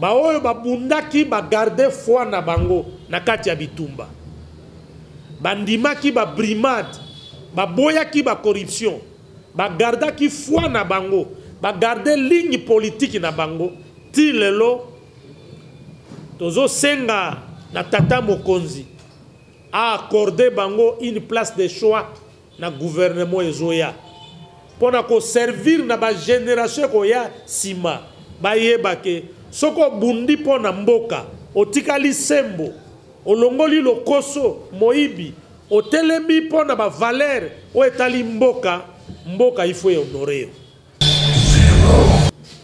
ba oyo babundaki ba garder foi na bango na kati ya bitumba, bandimaki ba brimade, ba boyaki ba corruption, ba gardaki foi na bango, ba garder ligne politique na bango, ti lelo tozo senga na tata mokonzi a accordé bango une place de choix na gouvernement ezoya pour na ko servir na ba génération ko ya sima ba yeba ke soko bundi pona mboka otikali sembo olongoli lokoso moibi otelemi pona ba valeur o etali mboka mboka il faut honorer.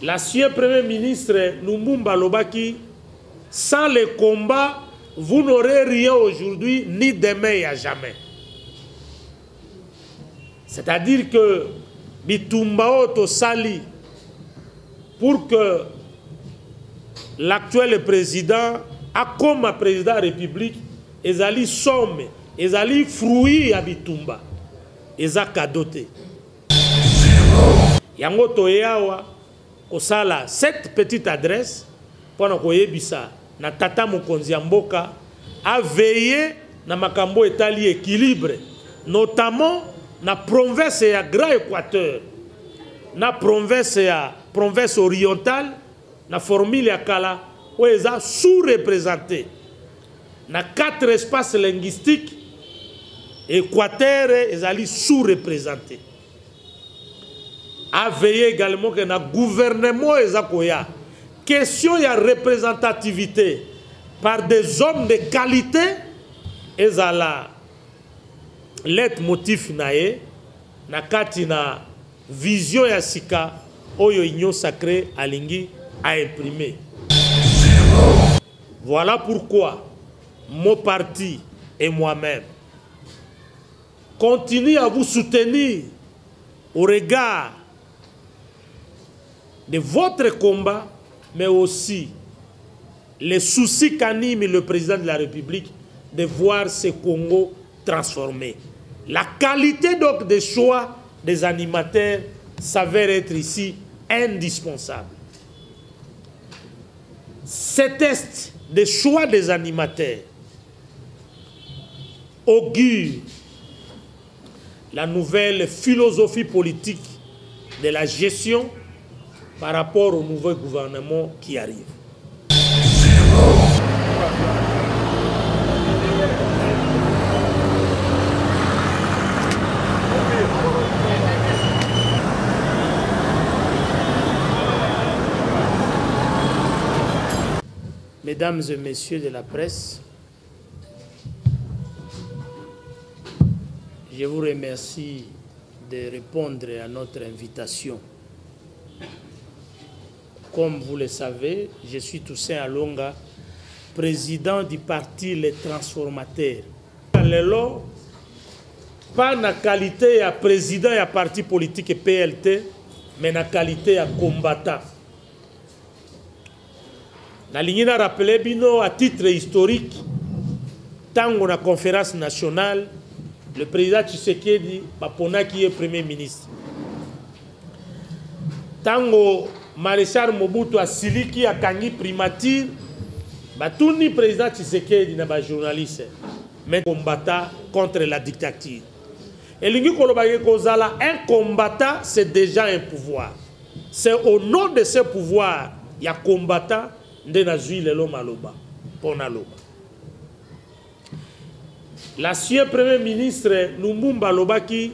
L'ancien premier ministre Lumumba Lobaki, sans le combat vous n'aurez rien aujourd'hui ni demain et à jamais. C'est-à-dire que Bitumbao Tosali, pour que l'actuel président, a comme président de la République, ils allaient somme, ils allaient fruits à Bitumba, ils allaient cadoter. Yango Toyawa, Osala, cette petite adresse, pendant qu'on yebisa, na tata mokonzi ya mboka a veillé na makambo etali équilibre, notamment na province ya Grand Équateur, na province orientale, na formule ya kala où ils sont sous-représentés na 4 espaces linguistiques. Équateur ils sont sous-représentés. A veillé également que na gouvernement ezakoya question de représentativité par des hommes de qualité et la leitmotiv nae na kati na vision ya sika oyo union sacrée alingi a imprimé. Voilà pourquoi mon parti et moi-même continuons à vous soutenir au regard de votre combat, mais aussi les soucis qu'anime le président de la République de voir ce Congo transformé. La qualité donc des choix des animateurs s'avère être ici indispensable. Ces tests de choix des animateurs augurent la nouvelle philosophie politique de la gestion par rapport au nouveau gouvernement qui arrive. Mesdames et messieurs de la presse, je vous remercie de répondre à notre invitation. Comme vous le savez, je suis Toussaint Alonga, président du parti Les Transformateurs. Lelo, pas na qualité de président et parti politique PLT, mais na qualité de combattant. Na ligne na rappelé bino à titre historique, tant la conférence nationale, le président Tshisekedi Bapona qui est premier ministre. Tango Maréchal Mobutu Asiliki a kangi primature, Batouni président Tshisekedi na ba journaliste, mais combattant contre la dictature. Et l'ingi kolobage kozala un combattant, c'est déjà un pouvoir. C'est au nom de ce pouvoir, il y a combattant de na zui lelo maloba, pona loba. L'ancien premier ministre Lumumba Lobaki,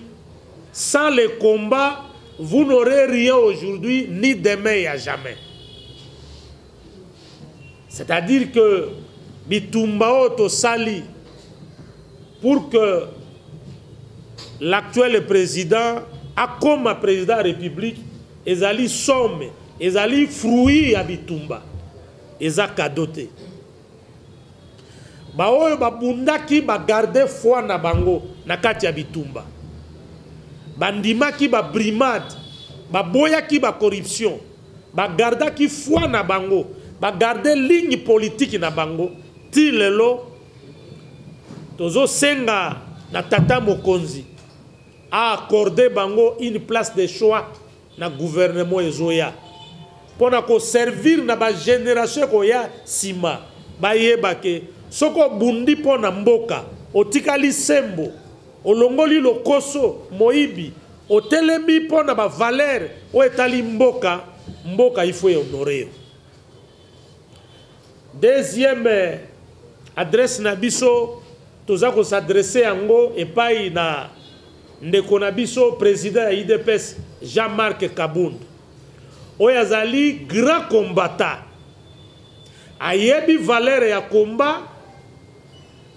sans le combat, vous n'aurez rien aujourd'hui, ni demain et à jamais. C'est-à-dire que Bitumbao Tosali, pour que l'actuel président, a comme président de la République, ils allaient somme, ils allaient fruits à Bitumba, ils allaient cadoter. Baoyo babundaki ba garder foi na bango na kati ya Bitumba. Bandimaki ba brimade, ba boyaki ba corruption, ba gardaki foi na bango, ba garder ligne politique na bango, ti lelo tozo senga na tata mokonzi a accordé bango une place de choix na gouvernement ezoya pour servir na ba génération ko ya sima ba yeba ke soko bundi pona mboka otikali sembo olongoli lokoso moibi otelemi pona ba valeur o etali mboka mboka il faut honorer. Deuxième adresse na biso toza ko s'adresser yango epai na ndeko na biso président ya IDPS Jean-Marc Kabound oyo azali grand combattant ayebi valeur ya combat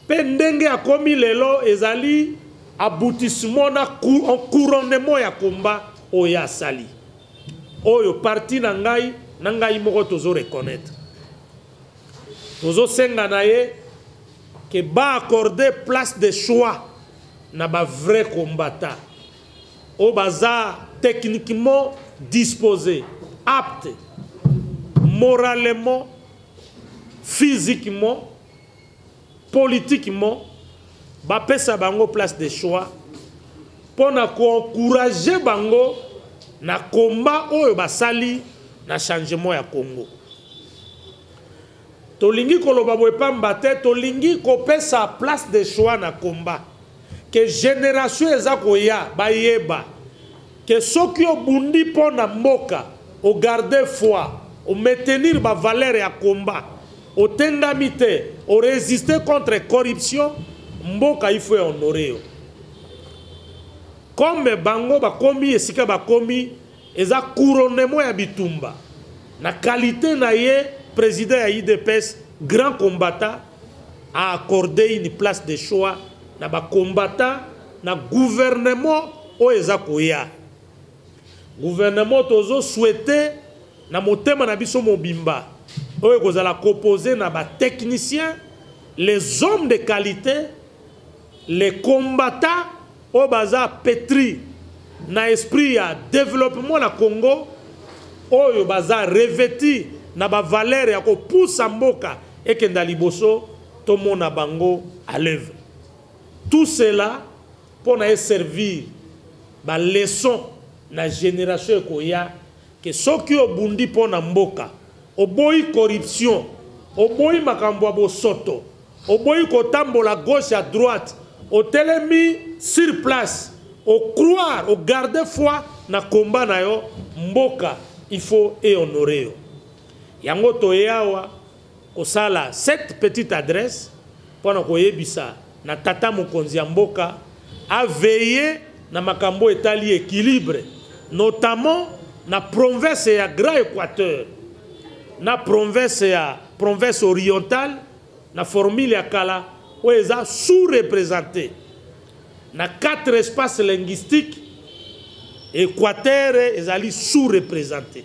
pe ndenge akomi lelo ezali aboutissement na couronnement ya combat oyo asali oyo parti na ngai moko tozo reconnaître tozo senga na ye que ba accorder place de choix na ba vrai combattant au baza techniquement disposé apte moralement physiquement politiquement ba pesa bango place de choix pour na encourager bango na combat oyo basali na changement ya Congo. Tolingi koloba boye pamba te tolingi kopesa place de choix na combat que génération eza koya bayeba que soki obundi pona mboka o garder foi o maintenir ba valeur ya combat o tendami te o résister contre corruption mboka il faut honorer comme bango bakomi esika bakomi eza couronnement ya bitumba na qualité na ye président ya IDPS grand combattant a accordé une place de choix na ba combattant na gouvernement o eza koya gouvernement tozo souhaité na motema na biso mobimba oyo kozala composé na ba techniciens les hommes de qualité les combattants au baza pétri na esprit ya développement la Congo oyo baza revêti na ba valeur ya ko poussa mboka ekenda liboso to mona bango à l'œuvre. Tout cela pour na servir ba leçon na génération koya que soki obundi pona mboka oboyi corruption oboyi makambo bo soto oboyi kotambola gauche à droite au telemi sur place au croire au garder foi na combat na yo mboka il faut honorer yo yango toyawa kosala cette petite adresse pona koyebisa na tata mokonzi ya mboka a veiller na makambo etali équilibre notamment na province ya Grand Équateur na province orientale na formule ya kala où ils sont sous-représentés. Dans 4 espaces linguistiques, Équateur est sous-représenté.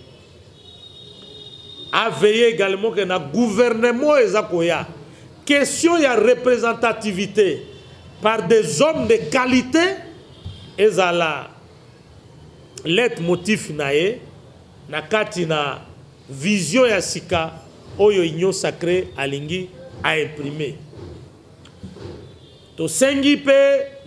À veiller également que dans le gouvernement est question de représentativité par des hommes de qualité et la leitmotiv nae na katina vision ya sika oyo union sacrée alingi a imprimé. To sengi pe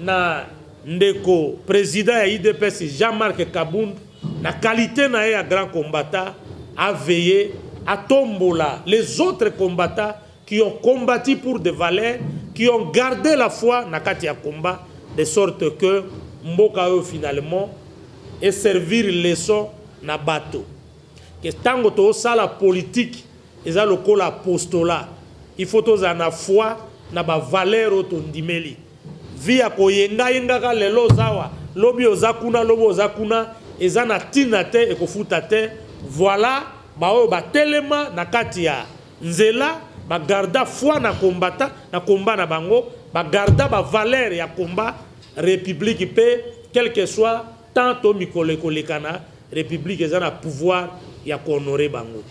na ndeko président ya IDPS Jean-Marc Kabound na qualité na ya grand combattant a veillé à tombola les autres combattants qui ont combattu pour des valeurs, qui ont gardé la foi na kati ya combat de sorte que mboka yo finalement et servir leçon na bateau. Que tango to sala politique eza lokola apostolat. Il faut to na foi na ba valeur otondimeli via koyenga yenga ka lelo zawa lobi ozakuna lobo ozakuna eza na tina te ekofuta te voilà ba oyo ba telema na kati ya nzela ba garda foi na combattant na combat na bango ba garda ba valeur ya combat république pe quel que soit tant to mikole kolekana république eza na pouvoir ya honorer bango.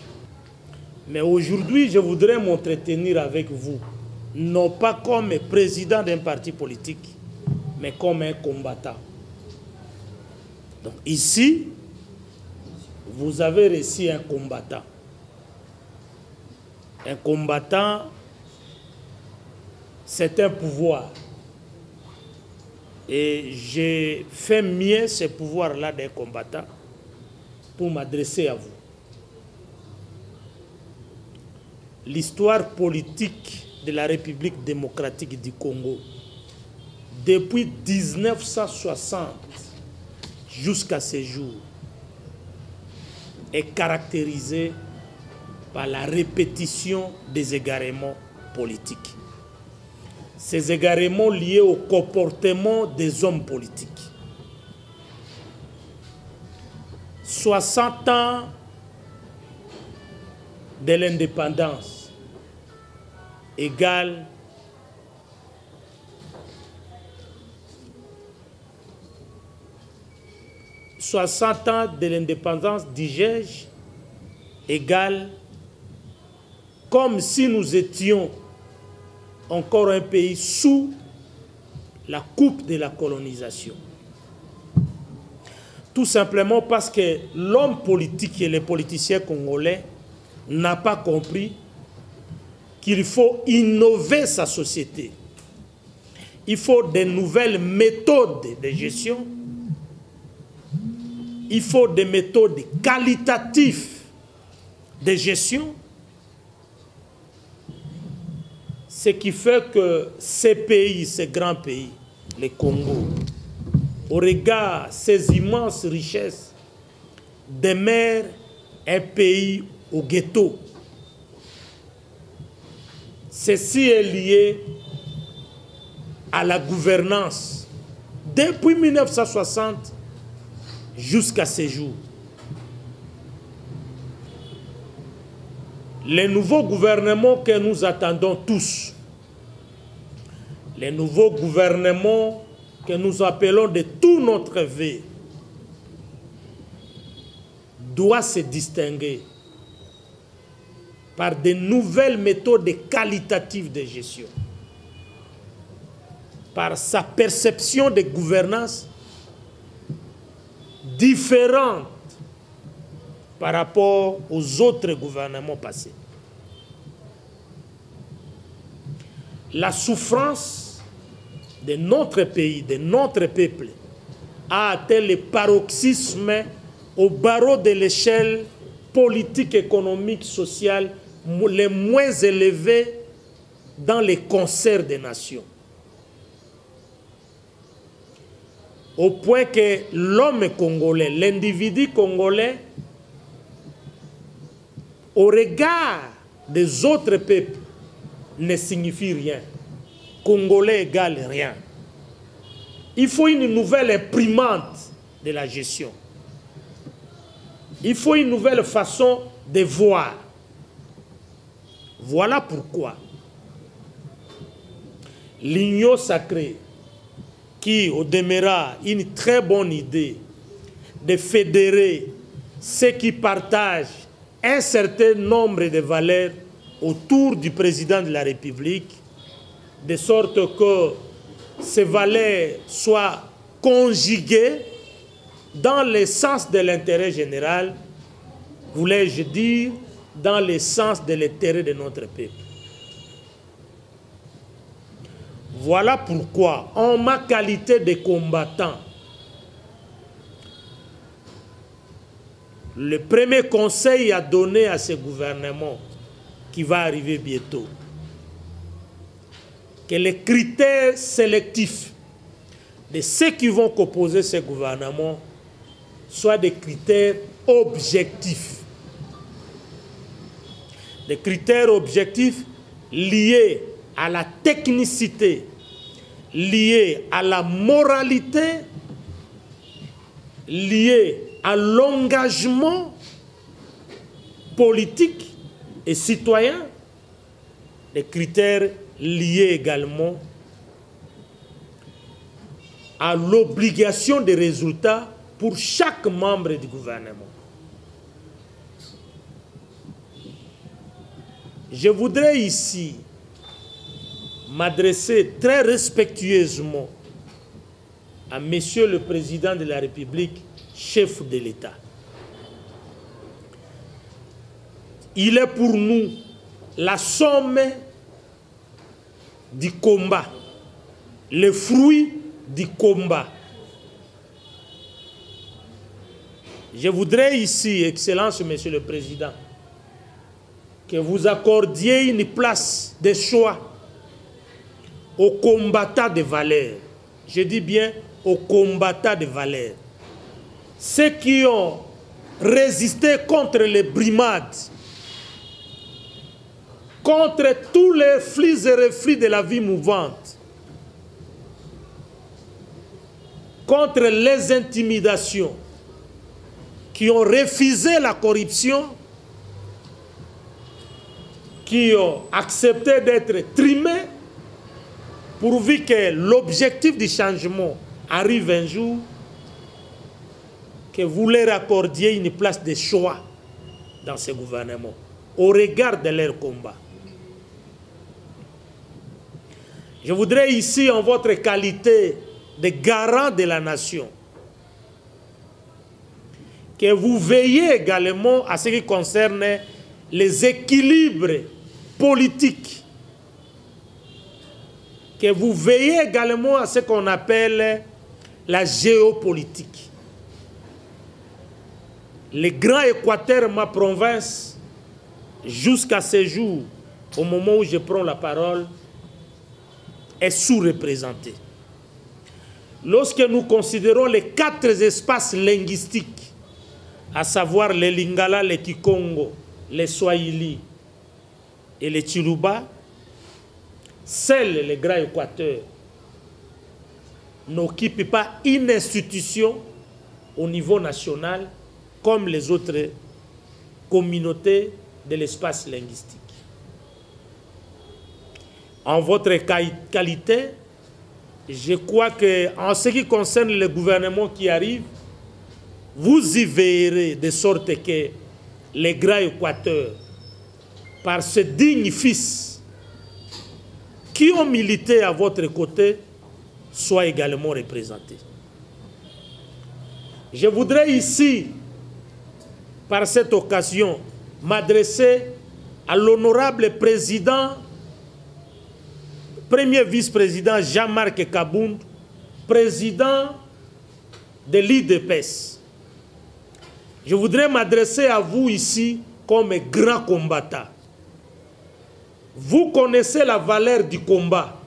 Mais aujourd'hui je voudrais m'entretenir avec vous non pas comme président d'un parti politique, mais comme un combattant. Donc ici, vous avez reçu un combattant. Un combattant, c'est un pouvoir. Et j'ai fait mieux ce pouvoir-là d'un combattant pour m'adresser à vous. l'histoire politique de la République démocratique du Congo, depuis 1960 jusqu'à ce jour, est caractérisée par la répétition des égarements politiques. Ces égarements liés au comportement des hommes politiques. 60 ans de l'indépendance égale ans de l'indépendance, dis-je, égale comme si nous étions encore un pays sous la coupe de la colonisation. Tout simplement parce que l'homme politique et les politiciens congolais n'ont pas compris qu'il faut innover sa société. Il faut de nouvelles méthodes de gestion. Il faut des méthodes qualitatives de gestion. Ce qui fait que ces pays, ces grands pays, les Congo, au regard de ces immenses richesses, demeurent un pays au ghetto. Ceci est lié à la gouvernance depuis 1960 jusqu'à ce jour. Les nouveaux gouvernements que nous attendons tous, les nouveaux gouvernements que nous appelons de tout notre vœu, doivent se distinguer par de nouvelles méthodes qualitatives de gestion, par sa perception de gouvernance différente par rapport aux autres gouvernements passés. La souffrance de notre pays, de notre peuple, a atteint le paroxysme au barreau de l'échelle politique, économique, sociale les moins élevés dans les concerts des nations. Au point que l'homme congolais, l'individu congolais, au regard des autres peuples, ne signifie rien. Congolais égale rien. Il faut une nouvelle imprimante de la gestion. Il faut une nouvelle façon de voir. Voilà pourquoi l'union sacrée, qui au demeurant une très bonne idée de fédérer ceux qui partagent un certain nombre de valeurs autour du président de la République, de sorte que ces valeurs soient conjuguées dans le sens de l'intérêt général, voulais-je dire, dans le sens de l'intérêt de notre peuple. Voilà pourquoi, en ma qualité de combattant, le premier conseil à donner à ce gouvernement qui va arriver bientôt, que les critères sélectifs de ceux qui vont composer ce gouvernement soient des critères objectifs. Des critères objectifs liés à la technicité, liés à la moralité, liés à l'engagement politique et citoyen, des critères liés également à l'obligation des résultats pour chaque membre du gouvernement. Je voudrais ici m'adresser très respectueusement à Monsieur le Président de la République, chef de l'État. Il est pour nous la somme du combat, le fruit du combat. Je voudrais ici, Excellence, Monsieur le Président, que vous accordiez une place de choix aux combattants de valeurs. Je dis bien aux combattants de valeurs. Ceux qui ont résisté contre les brimades, contre tous les flux et reflux de la vie mouvante, contre les intimidations, qui ont refusé la corruption, qui ont accepté d'être trimés, pourvu que l'objectif du changement arrive un jour, que vous leur accordiez une place de choix dans ce gouvernement, au regard de leur combat. Je voudrais ici, en votre qualité de garant de la nation, que vous veillez également à ce qui concerne les équilibres politiques, que vous veillez également à ce qu'on appelle la géopolitique. Le Grand Équateur, ma province, jusqu'à ce jour, au moment où je prends la parole, est sous-représenté. Lorsque nous considérons les 4 espaces linguistiques, à savoir les Lingala, les Kikongo, les Swahili et les Chiluba, seul le Grand Équateur n'occupe pas une institution au niveau national comme les autres communautés de l'espace linguistique. En votre qualité, je crois qu'en ce qui concerne le gouvernement qui arrive, vous y veillerez de sorte que les Grands Équateurs, par ce digne fils qui ont milité à votre côté, soient également représentés. Je voudrais ici, par cette occasion, m'adresser à l'honorable président, premier vice-président Jean-Marc Kabound, président de l'IDPS. Je voudrais m'adresser à vous ici comme grand combattant. Vous connaissez la valeur du combat,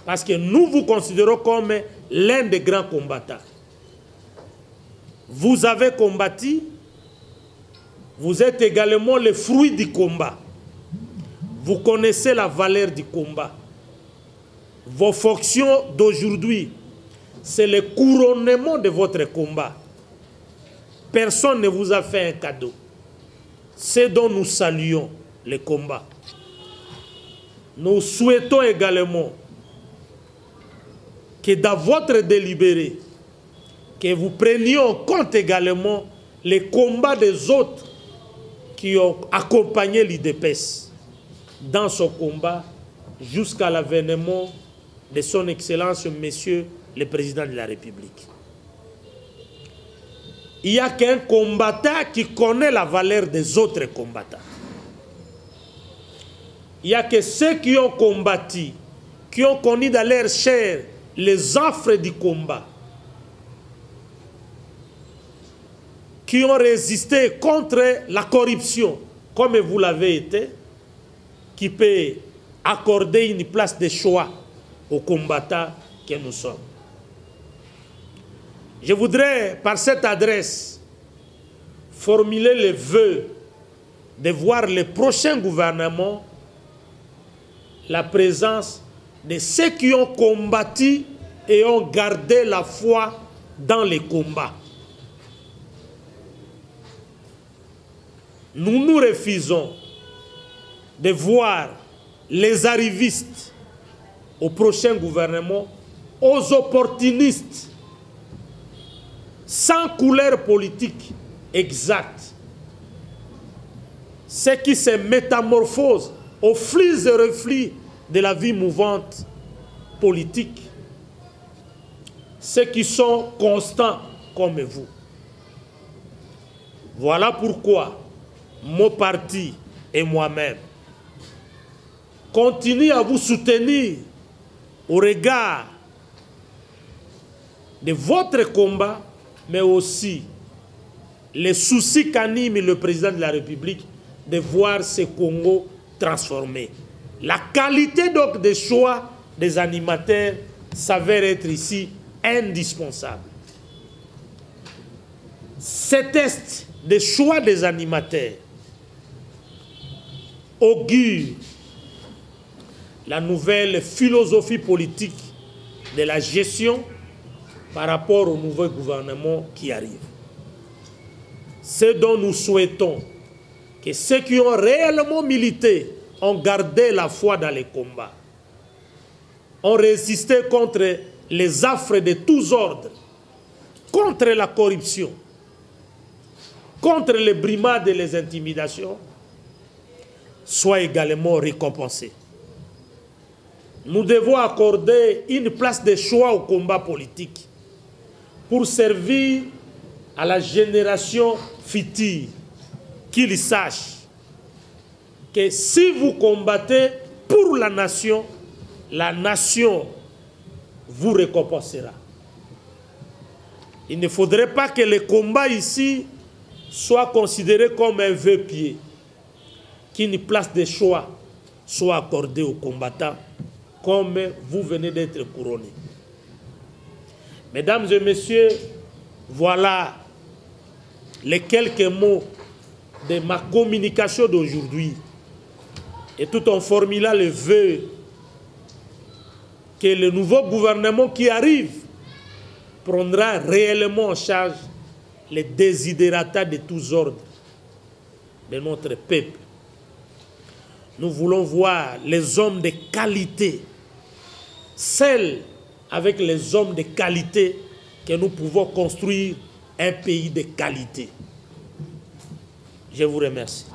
parce que nous vous considérons comme l'un des grands combattants. Vous avez combattu, vous êtes également le fruit du combat. Vous connaissez la valeur du combat. Vos fonctions d'aujourd'hui, c'est le couronnement de votre combat. Personne ne vous a fait un cadeau. C'est dont nous saluons le combat. Nous souhaitons également que dans votre délibéré, que vous preniez en compte également les combats des autres qui ont accompagné l'IDPS dans son combat jusqu'à l'avènement de son Excellence, Monsieur le Président de la République. Il n'y a qu'un combattant qui connaît la valeur des autres combattants. Il n'y a que ceux qui ont combattu, qui ont connu dans leur chair les affres du combat, qui ont résisté contre la corruption, comme vous l'avez été, qui peut accorder une place de choix aux combattants que nous sommes. Je voudrais, par cette adresse, formuler le vœu de voir le prochain gouvernement la présence de ceux qui ont combattu et ont gardé la foi dans les combats. Nous nous refusons de voir les arrivistes au prochain gouvernement, aux opportunistes, sans couleur politique exacte, ceux qui se métamorphosent aux flux et reflux de la vie mouvante politique, ceux qui sont constants comme vous. Voilà pourquoi mon parti et moi-même continuons à vous soutenir au regard de votre combat, mais aussi les soucis qu'anime le président de la République, de voir ce Congo transformé. La qualité donc des choix des animateurs s'avère être ici indispensable. Ces tests de choix des animateurs augurent la nouvelle philosophie politique de la gestion par rapport au nouveau gouvernement qui arrive. Ce dont nous souhaitons que ceux qui ont réellement milité ont gardé la foi dans les combats, ont résisté contre les affres de tous ordres, contre la corruption, contre les brimades et les intimidations, soient également récompensés. Nous devons accorder une place de choix au combat politique pour servir à la génération future, qu'ils sachent que si vous combattez pour la nation vous récompensera. Il ne faudrait pas que le combat ici soit considéré comme un vœu pieux, qu'une place de choix soit accordée aux combattants comme vous venez d'être couronnés. Mesdames et messieurs, voilà les quelques mots de ma communication d'aujourd'hui. Et tout en formulant le vœu que le nouveau gouvernement qui arrive prendra réellement en charge les désidératas de tous ordres de notre peuple. Nous voulons voir les hommes de qualité, celles avec les hommes de qualité que nous pouvons construire un pays de qualité. Je vous remercie.